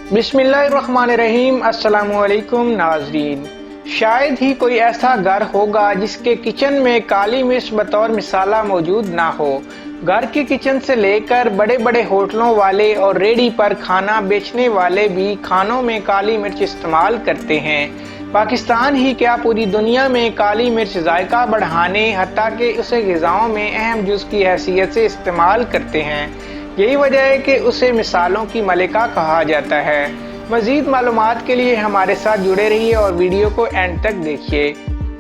बिस्मिल्लाहिर्रहमानिर्रहीम। अस्सलामुअलैकुम नाज़रीन। शायद ही कोई ऐसा घर होगा जिसके किचन में काली मिर्च बतौर मिसाला मौजूद ना हो। घर के किचन से लेकर बड़े बड़े होटलों वाले और रेडी पर खाना बेचने वाले भी खानों में काली मिर्च इस्तेमाल करते हैं। पाकिस्तान ही क्या पूरी दुनिया में काली मिर्च जायका बढ़ाने हत्ता कि उसे ग़िज़ाओं में अहम जुज़ की हैसियत से इस्तेमाल करते हैं। यही वजह है कि उसे मिसालों की मलिका कहा जाता है। मज़ीद मालूमात के लिए हमारे साथ जुड़े रहिए और वीडियो को एंड तक देखिए।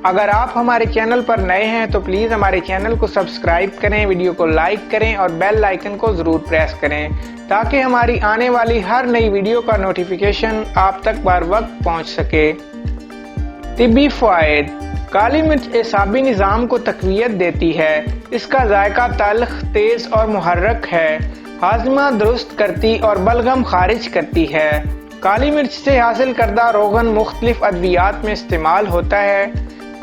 अगर आप हमारे चैनल पर नए हैं तो प्लीज़ हमारे चैनल को सब्सक्राइब करें, वीडियो को लाइक करें और बेल आइकन को ज़रूर प्रेस करें ताकि हमारी आने वाली हर नई वीडियो का नोटिफिकेशन आप तक बर वक्त पहुँच सके। तिब्बी फ़वाइद। काली मिर्च एसाबी निज़ाम को तक़वियत देती है। इसका जायका तल्ख, तेज़ और मुहर्रक है। हाज़मा दुरुस्त करती और बलगम खारिज करती है। काली मिर्च से हासिल करदा रोगन मुख्तलिफ अद्वियात में इस्तेमाल होता है।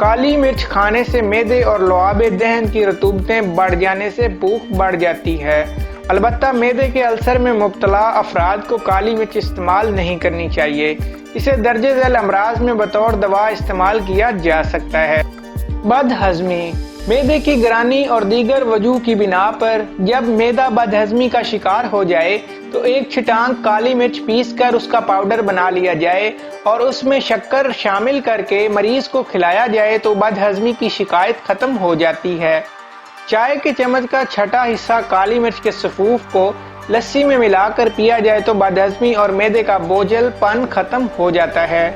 काली मिर्च खाने से मैदे और लुआबे दहन की रतूबतें बढ़ जाने से भूख बढ़ जाती है। अलबत्ता मैदे के अल्सर में मुब्तला अफराद को काली मिर्च इस्तेमाल नहीं करनी चाहिए। इसे दर्जे झैल अमराज में बतौर दवा इस्तेमाल किया जा सकता है। बदहज़मी। मैदे की गिरानी और दीगर वजूह की बिना पर जब मैदा बदहज़मी का शिकार हो जाए तो एक छिटांग काली मिर्च पीस कर उसका पाउडर बना लिया जाए और उसमें शक्कर शामिल करके मरीज को खिलाया जाए तो बदहज़मी की शिकायत खत्म हो जाती है। चाय के चम्मच का छठा हिस्सा काली मिर्च के सफूफ को लस्सी में मिलाकर पिया जाए तो बदहज़मी और मैदे का बोझलपन खत्म हो जाता है।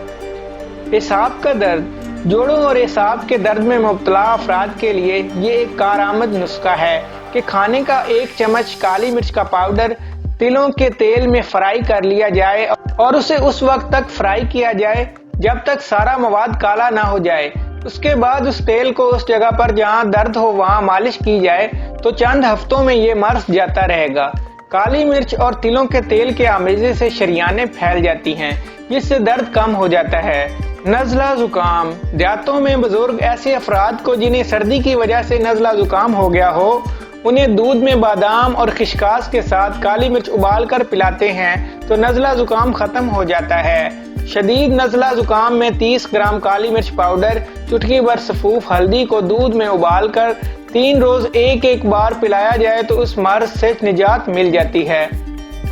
एसाब का दर्द। जोड़ों और एसाब के दर्द में मुब्तला अफराद के लिए ये एक कारआमद नुस्खा है कि खाने का एक चम्मच काली मिर्च का पाउडर तिलों के तेल में फ्राई कर लिया जाए और उसे उस वक्त तक फ्राई किया जाए जब तक सारा मवाद काला ना हो जाए। उसके बाद उस तेल को उस जगह पर जहां दर्द हो वहां मालिश की जाए तो चंद हफ्तों में ये मर्ज जाता रहेगा। काली मिर्च और तिलों के तेल के आमेजे से शरियानें फैल जाती हैं जिससे दर्द कम हो जाता है। नज़ला जुकाम। देहातों में बुजुर्ग ऐसे अफराद को जिन्हें सर्दी की वजह से नज़ला जुकाम हो गया हो उन्हें दूध में बादाम और खिशकाश के साथ काली मिर्च उबाल कर पिलाते हैं तो नज़ला जुकाम खत्म हो जाता है। शदीद नज़ला जुकाम में 30 ग्राम काली मिर्च पाउडर, चुटकी भर सफूफ हल्दी को दूध में उबाल कर 3 रोज एक बार पिलाया जाए तो उस मर्ज से निजात मिल जाती है।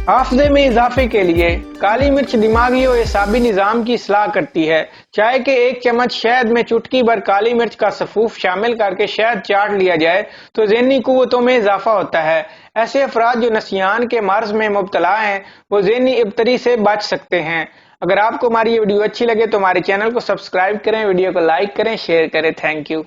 हाफ़ज़े में इजाफे के लिए काली मिर्च दिमागी और एसाबी निज़ाम की इस्लाह करती है। चाय के एक चम्मच शहद में चुटकी भर काली मिर्च का सफूफ शामिल करके शहद चाट लिया जाए तो ज़हनी कुव्वतों में इजाफा होता है। ऐसे अफराद जो नसियान के मर्ज में मुब्तला हैं वो ज़हनी इब्तरी से बच सकते हैं। अगर आपको हमारी ये वीडियो अच्छी लगे तो हमारे चैनल को सब्सक्राइब करें, वीडियो को लाइक करें, शेयर करें। Thank you.